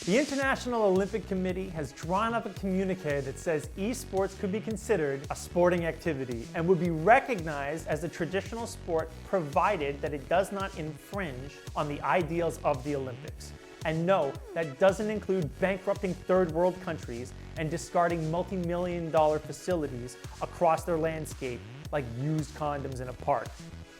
The International Olympic Committee has drawn up a communique that says esports could be considered a sporting activity and would be recognized as a traditional sport provided that it does not infringe on the ideals of the Olympics. And no, that doesn't include bankrupting third world countries and discarding multi-million-dollar facilities across their landscape like used condoms in a park.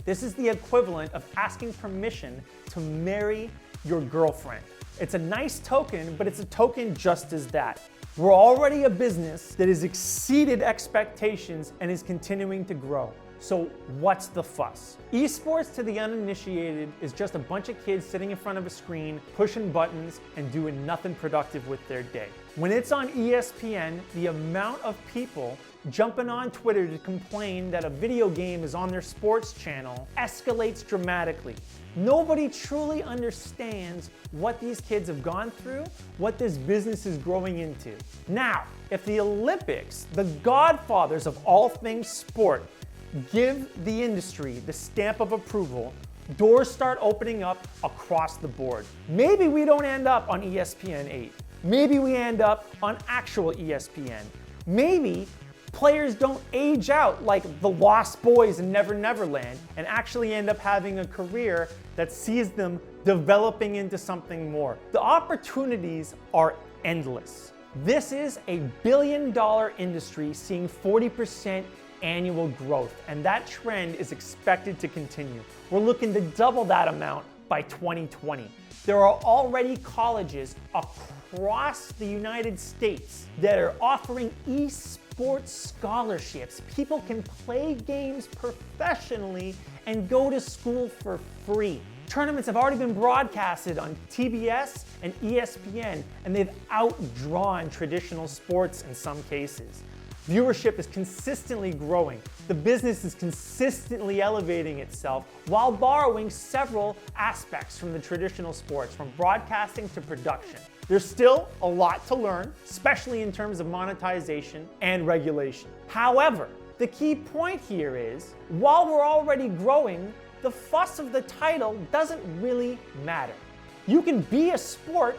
This is the equivalent of asking permission to marry your girlfriend. It's a nice token, but it's a token just as that. We're already a business that has exceeded expectations and is continuing to grow. So what's the fuss? Esports to the uninitiated is just a bunch of kids sitting in front of a screen, pushing buttons, and doing nothing productive with their day. When it's on ESPN, the amount of people jumping on Twitter to complain that a video game is on their sports channel escalates dramatically. Nobody truly understands what these kids have gone through, what this business is growing into. Now, if the Olympics, the godfathers of all things sport, give the industry the stamp of approval, doors start opening up across the board. Maybe we don't end up on ESPN 8. Maybe we end up on actual ESPN. Maybe players don't age out like the Lost Boys in Never Never Land and actually end up having a career that sees them developing into something more. The opportunities are endless. This is a billion-dollar industry seeing 40% annual growth, and that trend is expected to continue. We're looking to double that amount by 2020. There are already colleges across the United States that are offering eSports scholarships. People can play games professionally and go to school for free. Tournaments have already been broadcasted on TBS and ESPN, and they've outdrawn traditional sports in some cases. Viewership is consistently growing. The business is consistently elevating itself while borrowing several aspects from the traditional sports, from broadcasting to production. There's still a lot to learn, especially in terms of monetization and regulation. However, the key point here is, while we're already growing, the fuss of the title doesn't really matter. You can be a sport.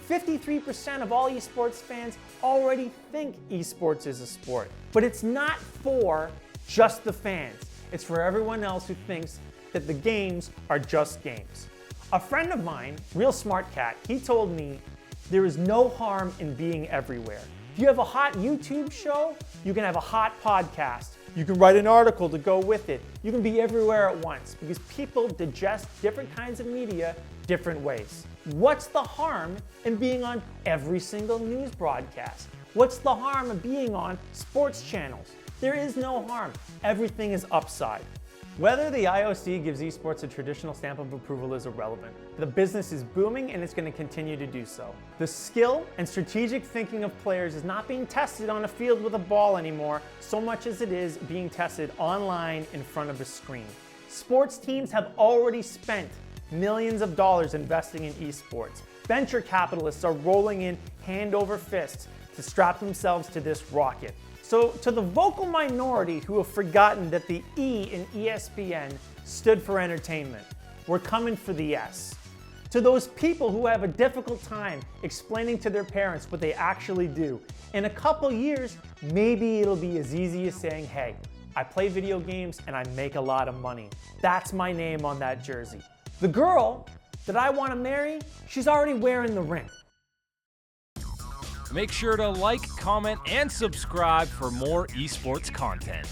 53% of all esports fans already think esports is a sport. But it's not for just the fans. It's for everyone else who thinks that the games are just games. A friend of mine, real smart cat, he told me there is no harm in being everywhere. If you have a hot YouTube show, you can have a hot podcast. You can write an article to go with it. You can be everywhere at once because people digest different kinds of media different ways. What's the harm in being on every single news broadcast? What's the harm of being on sports channels? There is no harm. Everything is upside. Whether the IOC gives esports a traditional stamp of approval is irrelevant. The business is booming and it's going to continue to do so. The skill and strategic thinking of players is not being tested on a field with a ball anymore, so much as it is being tested online in front of a screen. Sports teams have already spent millions of dollars investing in esports. Venture capitalists are rolling in hand over fist to strap themselves to this rocket. So to the vocal minority who have forgotten that the E in ESPN stood for entertainment, we're coming for the S. To those people who have a difficult time explaining to their parents what they actually do, in a couple years, maybe it'll be as easy as saying, hey, I play video games and I make a lot of money. That's my name on that jersey. The girl that I want to marry, she's already wearing the ring. Make sure to like, comment, and subscribe for more esports content.